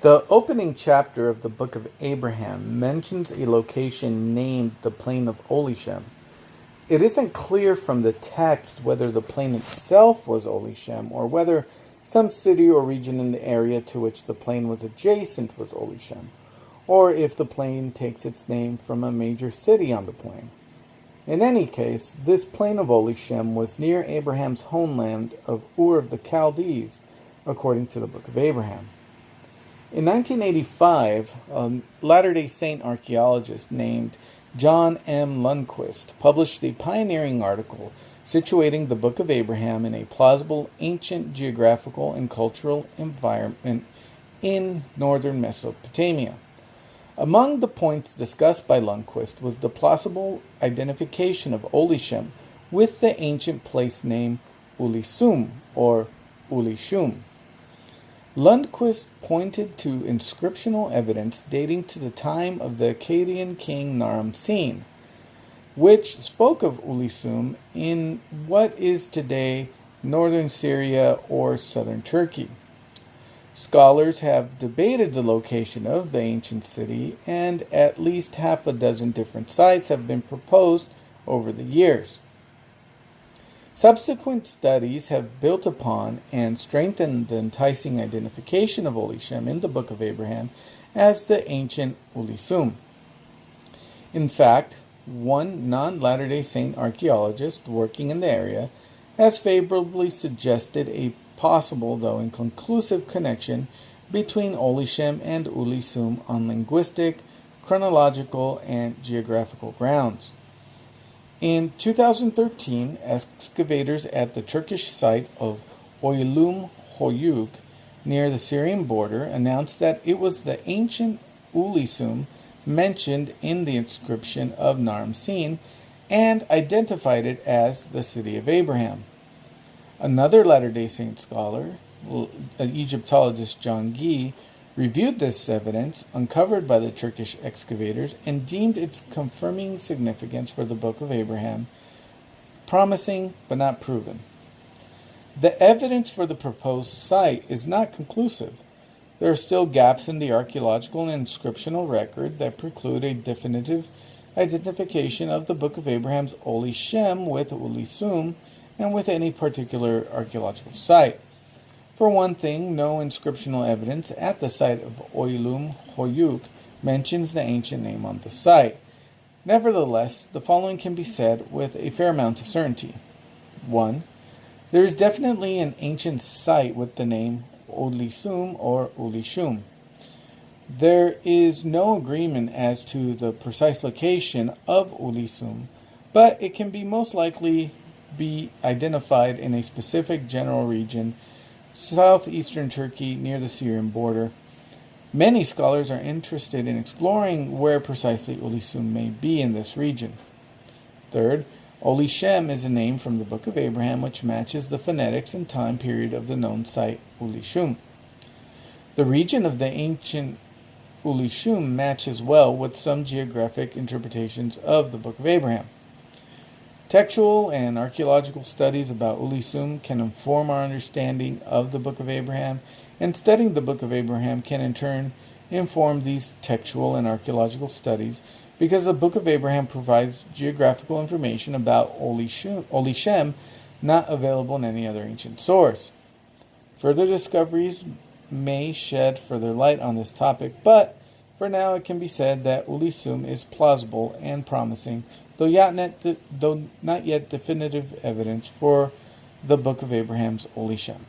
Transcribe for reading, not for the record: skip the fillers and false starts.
The opening chapter of the Book of Abraham mentions a location named the Plain of Olishem. It isn't clear from the text whether the plain itself was Olishem or whether some city or region in the area to which the plain was adjacent was Olishem, or if the plain takes its name from a major city on the plain. In any case, this plain of Olishem was near Abraham's homeland of Ur of the Chaldees, according to the Book of Abraham. In 1985, a Latter-day Saint archaeologist named John M. Lundquist published a pioneering article situating the Book of Abraham in a plausible ancient geographical and cultural environment in northern Mesopotamia. Among the points discussed by Lundquist was the plausible identification of Olishem with the ancient place name Ulisum or Ulishum. Lundquist pointed to inscriptional evidence dating to the time of the Akkadian king Naram-Sin, which spoke of Ulisum in what is today northern Syria or southern Turkey. Scholars have debated the location of the ancient city, and at least half a dozen different sites have been proposed over the years. Subsequent studies have built upon and strengthened the enticing identification of Olishem in the Book of Abraham as the ancient Ulisum. In fact, one non-Latter-day Saint archaeologist working in the area has favorably suggested a possible, though inconclusive, connection between Olishem and Ulisum on linguistic, chronological, and geographical grounds. In 2013, excavators at the Turkish site of Oylum Hoyuk near the Syrian border announced that it was the ancient Ulisum mentioned in the inscription of Naram-Sin and identified it as the city of Abraham. Another Latter-day Saint scholar, Egyptologist John Gee, reviewed this evidence uncovered by the Turkish excavators and deemed its confirming significance for the Book of Abraham promising but not proven. The evidence for the proposed site is not conclusive. There are still gaps in the archaeological and inscriptional record that preclude a definitive identification of the Book of Abraham's Olishem with Ulisum and with any particular archaeological site. For one thing, no inscriptional evidence at the site of Oylum Hoyuk mentions the ancient name on the site. Nevertheless, the following can be said with a fair amount of certainty. 1. There is definitely an ancient site with the name Olisum or Ulishum. There is no agreement as to the precise location of Ulisum, but it can be most likely be identified in a specific general region, southeastern Turkey near the Syrian border. Many scholars are interested in exploring where precisely Ulisum may be in this region. Third, Olishem is a name from the Book of Abraham which matches the phonetics and time period of the known site Ulishum. The region of the ancient Ulishum matches well with some geographic interpretations of the Book of Abraham. Textual and archaeological studies about Ulisum can inform our understanding of the Book of Abraham, and studying the Book of Abraham can in turn inform these textual and archaeological studies, because the Book of Abraham provides geographical information about Olishem not available in any other ancient source. Further discoveries may shed further light on this topic, but for now it can be said that Ulisum is plausible and promising, though not yet definitive evidence for the Book of Abraham's Olishem.